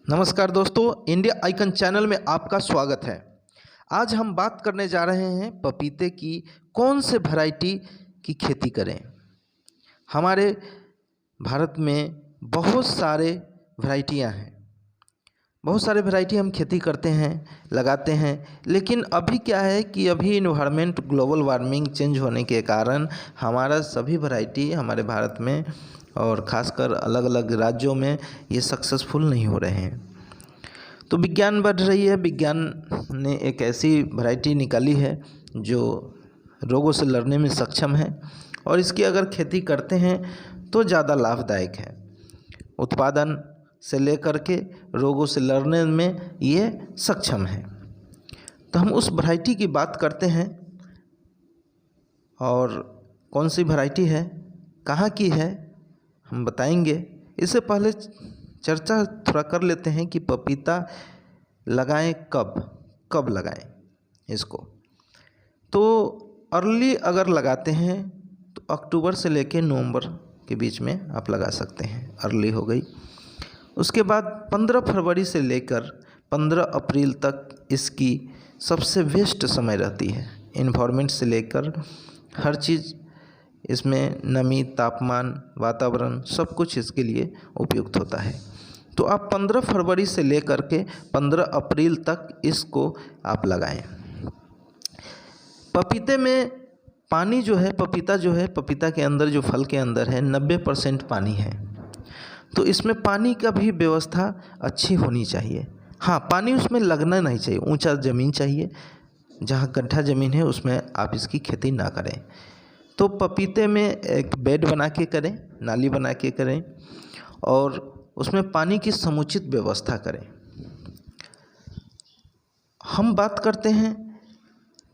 नमस्कार दोस्तों, India icon channel में आपका स्वागत है। आज हम बात करने जा रहे हैं पपीते की कौन से वैरायटी की खेती करें। हमारे भारत में बहुत सारे वैरायटियां हैं, बहुत सारे वैरायटी हम खेती करते हैं, लगाते हैं। लेकिन अभी क्या है कि अभी इन्वायरमेंट ग्लोबल वार्मिंग चेंज होने के कारण हमारा सभी वैरायटी हमारे भारत में और ख़ासकर अलग अलग राज्यों में ये सक्सेसफुल नहीं हो रहे हैं। तो विज्ञान बढ़ रही है, विज्ञान ने एक ऐसी वैरायटी निकाली है जो रोगों से लड़ने में सक्षम है और इसकी अगर खेती करते हैं तो ज़्यादा लाभदायक है। उत्पादन से लेकर के रोगों से लड़ने में ये सक्षम है। तो हम उस वैरायटी की बात करते हैं और कौन सी वैरायटी है, कहाँ की है, हम बताएंगे। इससे पहले चर्चा थोड़ा कर लेते हैं कि पपीता लगाएं कब लगाएं इसको। तो अर्ली अगर लगाते हैं तो अक्टूबर से लेकर नवंबर के बीच में आप लगा सकते हैं, अर्ली हो गई। उसके बाद 15 फरवरी से लेकर 15 अप्रैल तक इसकी सबसे बेस्ट समय रहती है। इन्वायरमेंट से लेकर हर चीज़ इसमें, नमी, तापमान, वातावरण, सब कुछ इसके लिए उपयुक्त होता है। तो आप 15 फरवरी से लेकर के 15 अप्रैल तक इसको आप लगाएं। पपीते में पानी जो है, पपीता के अंदर जो फल के अंदर है 90% पानी है। तो इसमें पानी का भी व्यवस्था अच्छी होनी चाहिए। हाँ, पानी उसमें लगना नहीं चाहिए, ऊंचा ज़मीन चाहिए। जहाँ गड्ढा ज़मीन है उसमें आप इसकी खेती ना करें। तो पपीते में एक बेड बना के करें, नाली बना के करें और उसमें पानी की समुचित व्यवस्था करें। हम बात करते हैं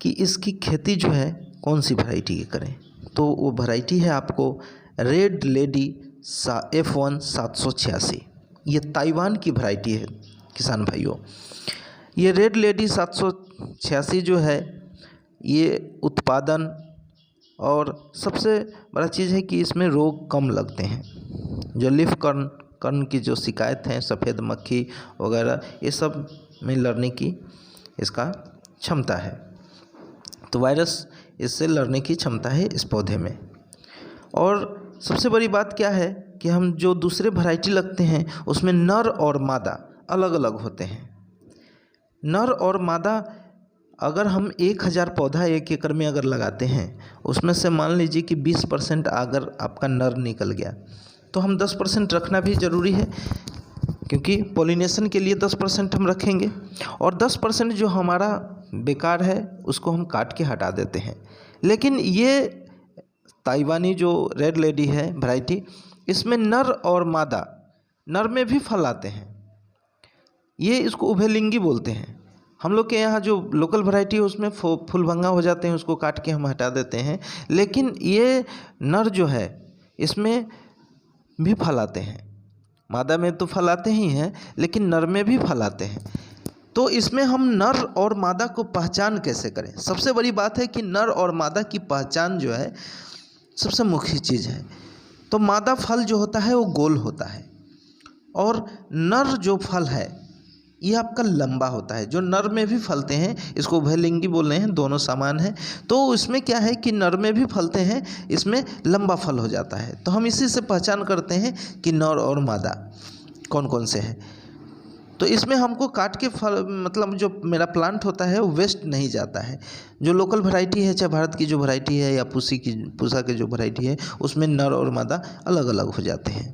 कि इसकी खेती जो है कौन सी वैरायटी की करें। तो वो वैरायटी है आपको रेड लेडी F1 786। ये ताइवान की वैरायटी है किसान भाइयों। ये रेड लेडी 786 जो है, ये उत्पादन और सबसे बड़ा चीज़ है कि इसमें रोग कम लगते हैं। जो लीफ कर्न की जो शिकायत है, सफ़ेद मक्खी वगैरह, ये सब में लड़ने की इसका क्षमता है। तो वायरस इससे लड़ने की क्षमता है इस पौधे में। और सबसे बड़ी बात क्या है कि हम जो दूसरे वैरायटी लगते हैं उसमें नर और मादा अलग अलग होते हैं। नर और मादा अगर हम 1000 पौधा 1 एकड़ में अगर लगाते हैं, उसमें से मान लीजिए कि 20% अगर आपका नर निकल गया तो हम 10% रखना भी ज़रूरी है, क्योंकि पॉलिनेशन के लिए 10% हम रखेंगे और 10% जो हमारा बेकार है उसको हम काट के हटा देते हैं। लेकिन ये ताइवानी जो रेड लेडी है वैरायटी, इसमें नर और मादा, नर में भी फल आते हैं। ये इसको उभयलिंगी बोलते हैं। हम लोग के यहाँ जो लोकल वैरायटी है उसमें फूलभंगा हो जाते हैं, उसको काट के हम हटा देते हैं। लेकिन ये नर जो है इसमें भी फल आते हैं। मादा में तो फल आते ही हैं, लेकिन नर में भी फल आते हैं। तो इसमें हम नर और मादा को पहचान कैसे करें। सबसे बड़ी बात है कि नर और मादा की पहचान जो है सबसे मुख्य चीज़ है। तो मादा फल जो होता है वो गोल होता है और नर जो फल है ये आपका लंबा होता है। जो नर में भी फलते हैं, इसको उभयलिंगी बोल रहे हैं, दोनों समान हैं। तो इसमें क्या है कि नर में भी फलते हैं, इसमें लंबा फल हो जाता है। तो हम इसी से पहचान करते हैं कि नर और मादा कौन कौन से हैं। तो इसमें हमको काट के फल, मतलब जो मेरा प्लांट होता है वो वेस्ट नहीं जाता है। जो लोकल वैरायटी है, चाहे भारत की जो वैरायटी है या पूसा की जो वैरायटी है, उसमें नर और मादा अलग अलग हो जाते हैं।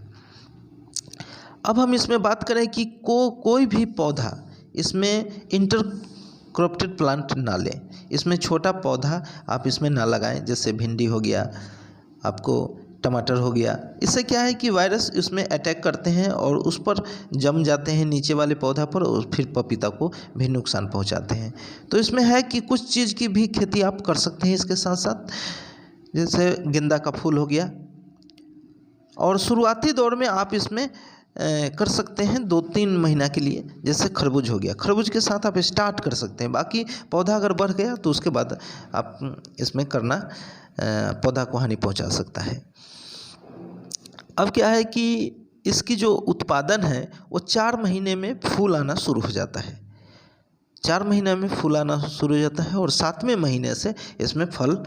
अब हम इसमें बात करें कि कोई भी पौधा इसमें इंटरक्रॉप्टेड प्लांट ना लें। इसमें छोटा पौधा आप इसमें ना लगाएं। जैसे भिंडी हो गया, आपको टमाटर हो गया। इससे क्या है कि वायरस इसमें अटैक करते हैं और उस पर जम जाते हैं नीचे वाले पौधा पर, और फिर पपीता को भी नुकसान पहुंचाते हैं। तो इसमें है कि कुछ चीज़ की भी खेती आप कर सकते हैं इसके साथ साथ। जैसे गेंदा का फूल हो गया, और शुरुआती दौर में आप इसमें कर सकते हैं 2-3 महीना के लिए। जैसे खरबूज हो गया, खरबूज के साथ आप स्टार्ट कर सकते हैं। बाकी पौधा अगर बढ़ गया तो उसके बाद आप इसमें करना पौधा को हानि पहुंचा सकता है। अब क्या है कि इसकी जो उत्पादन है वो 4 महीने में फूल आना शुरू हो जाता है। 4 महीने में फूल आना शुरू हो जाता है और 7वें महीने से इसमें फल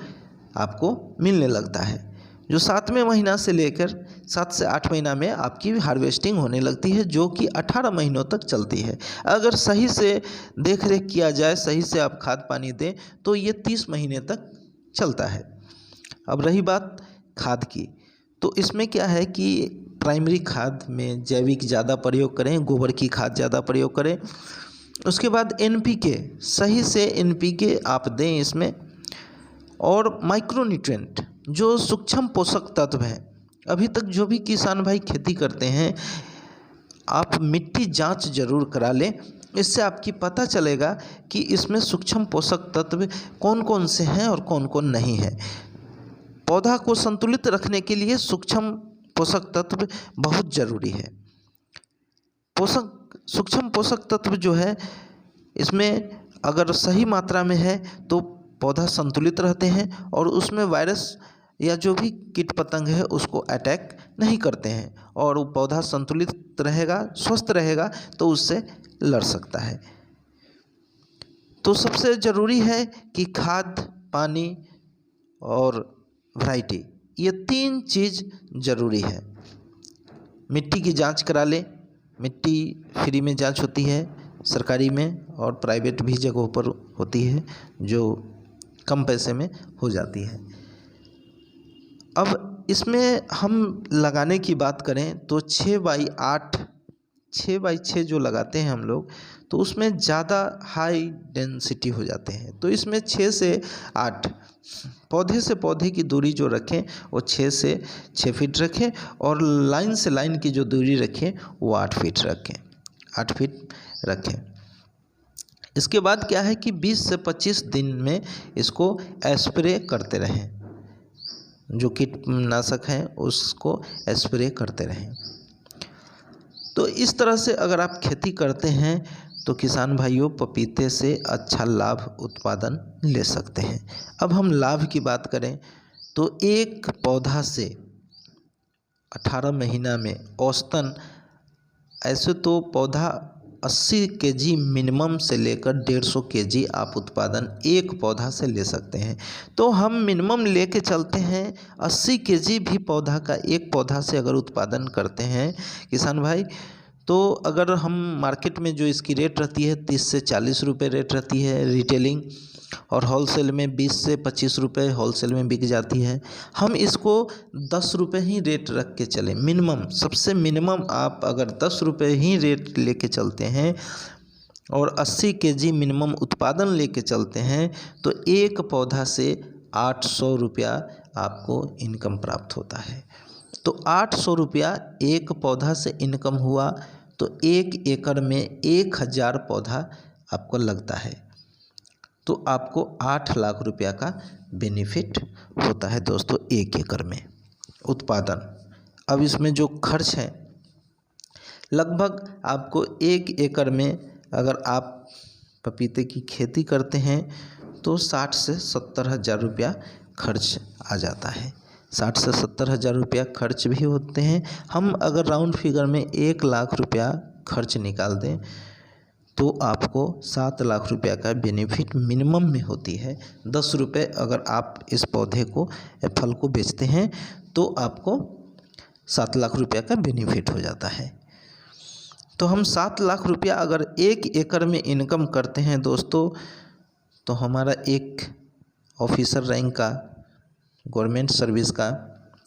आपको मिलने लगता है। जो 7वें महीना से लेकर 7 से 8 महीना में आपकी हार्वेस्टिंग होने लगती है, जो कि 18 महीनों तक चलती है। अगर सही से देख रेख किया जाए, सही से आप खाद पानी दें तो ये 30 महीने तक चलता है। अब रही बात खाद की, तो इसमें क्या है कि प्राइमरी खाद में जैविक ज़्यादा प्रयोग करें, गोबर की खाद ज़्यादा प्रयोग करें। उसके बाद NPK, सही से NPK आप दें इसमें, और माइक्रोन्यूट्रिएंट जो सूक्ष्म पोषक तत्व हैं। अभी तक जो भी किसान भाई खेती करते हैं, आप मिट्टी जांच जरूर करा लें, इससे आपकी पता चलेगा कि इसमें सूक्ष्म पोषक तत्व कौन कौन से हैं और कौन कौन नहीं है। पौधा को संतुलित रखने के लिए सूक्ष्म पोषक तत्व बहुत ज़रूरी है। सूक्ष्म पोषक तत्व जो है, इसमें अगर सही मात्रा में है तो पौधा संतुलित रहते हैं और उसमें वायरस या जो भी कीट पतंग है उसको अटैक नहीं करते हैं, और वो पौधा संतुलित रहेगा, स्वस्थ रहेगा तो उससे लड़ सकता है। तो सबसे ज़रूरी है कि खाद, पानी और वैरायटी, ये 3 चीज़ ज़रूरी है। मिट्टी की जांच करा लें, मिट्टी फ्री में जांच होती है सरकारी में, और प्राइवेट भी जगहों पर होती है जो कम पैसे में हो जाती है। अब इसमें हम लगाने की बात करें तो 6x6 जो लगाते हैं हम लोग, तो उसमें ज़्यादा हाई डेंसिटी हो जाते हैं। तो इसमें 6 से 8 पौधे से पौधे की दूरी जो रखें वो 6 से 6 फीट रखें, और लाइन से लाइन की जो दूरी रखें वो 8 फीट रखें, 8 फीट रखें। इसके बाद क्या है कि 20 से 25 दिन में इसको स्प्रे करते रहें, जो कीटनाशक हैं उसको स्प्रे करते रहें। तो इस तरह से अगर आप खेती करते हैं तो किसान भाइयों पपीते से अच्छा लाभ उत्पादन ले सकते हैं। अब हम लाभ की बात करें तो एक पौधा से 18 महीना में औसतन, ऐसे तो पौधा 80 केजी मिनिमम से लेकर 150 केजी आप उत्पादन एक पौधा से ले सकते हैं। तो हम मिनिमम लेके चलते हैं 80 केजी भी पौधा का, एक पौधा से अगर उत्पादन करते हैं किसान भाई, तो अगर हम मार्केट में जो इसकी रेट रहती है 30 से 40 रुपये रेट रहती है रिटेलिंग, और होलसेल में 20 से 25 रुपये होलसेल में बिक जाती है। हम इसको 10 रुपये ही रेट रख के चलें, मिनिमम, सबसे मिनिमम आप अगर 10 रुपये ही रेट लेके चलते हैं और 80 केजी मिनिमम उत्पादन लेके चलते हैं, तो एक पौधा से 800 रुपया आपको इनकम प्राप्त होता है। तो 800 रुपया एक पौधा से इनकम हुआ, तो 1 एकड़ में 1000 पौधा आपको लगता है, तो आपको 8 लाख रुपया का बेनिफिट होता है दोस्तों 1 एकड़ में उत्पादन। अब इसमें जो खर्च है, लगभग आपको 1 एकड़ में अगर आप पपीते की खेती करते हैं तो 60 से 70 हज़ार रुपया खर्च आ जाता है। 60 से 70 हज़ार रुपया खर्च भी होते हैं। हम अगर राउंड फिगर में 1 लाख रुपया खर्च निकाल दें तो आपको 7 लाख रुपया का बेनिफिट मिनिमम में होती है। 10 रुपये अगर आप इस पौधे को, फल को बेचते हैं तो आपको 7 लाख रुपया का बेनिफिट हो जाता है। तो हम 7 लाख रुपया अगर 1 एकड़ में इनकम करते हैं दोस्तों, तो हमारा एक ऑफिसर रैंक का, गवर्नमेंट सर्विस का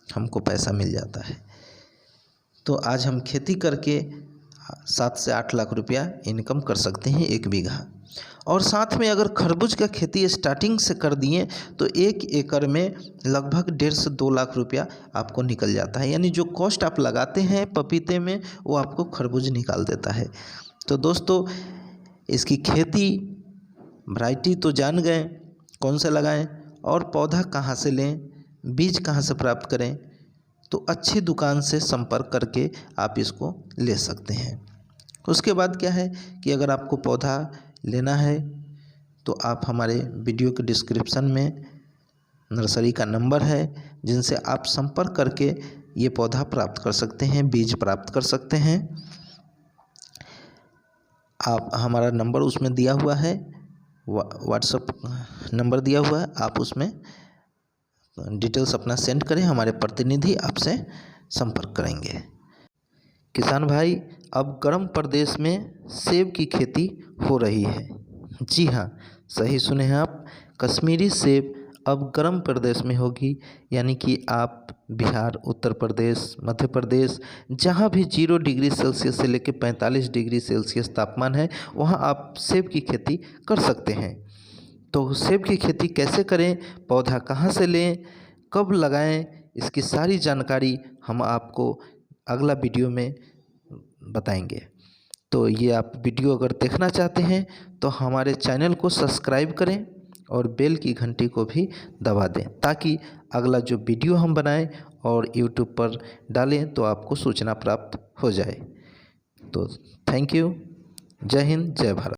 हमको पैसा मिल जाता है। तो आज हम खेती करके 7 से 8 लाख रुपया इनकम कर सकते हैं 1 बीघा। और साथ में अगर खरबूज का खेती स्टार्टिंग से कर दिए तो 1 एकड़ में लगभग 1.5 से 2 लाख रुपया आपको निकल जाता है। यानी जो कॉस्ट आप लगाते हैं पपीते में वो आपको खरबूज निकाल देता है। तो दोस्तों इसकी खेती वैरायटी तो जान गए कौन से लगाएं, और पौधा कहाँ से लें, बीज कहाँ से प्राप्त करें, तो अच्छी दुकान से संपर्क करके आप इसको ले सकते हैं। उसके बाद क्या है कि अगर आपको पौधा लेना है तो आप हमारे वीडियो के डिस्क्रिप्शन में नर्सरी का नंबर है, जिनसे आप संपर्क करके ये पौधा प्राप्त कर सकते हैं, बीज प्राप्त कर सकते हैं। आप हमारा नंबर उसमें दिया हुआ है, व्हाट्सएप नंबर दिया हुआ है, आप उसमें डिटेल्स अपना सेंड करें, हमारे प्रतिनिधि आपसे संपर्क करेंगे। किसान भाई, अब गर्म प्रदेश में सेब की खेती हो रही है। जी हाँ, सही सुने हैं आप, कश्मीरी सेब अब गर्म प्रदेश में होगी। यानी कि आप बिहार, उत्तर प्रदेश, मध्य प्रदेश, जहाँ भी 0 डिग्री सेल्सियस से लेकर 45 डिग्री सेल्सियस तापमान है, वहाँ आप सेब की खेती कर सकते हैं। तो सेब की खेती कैसे करें, पौधा कहाँ से लें, कब लगाएं, इसकी सारी जानकारी हम आपको अगला वीडियो में बताएंगे। तो ये आप वीडियो अगर देखना चाहते हैं तो हमारे चैनल को सब्सक्राइब करें और बेल की घंटी को भी दबा दें, ताकि अगला जो वीडियो हम बनाएं और यूट्यूब पर डालें तो आपको सूचना प्राप्त हो जाए। तो थैंक यू। जय हिंद, जय भारत।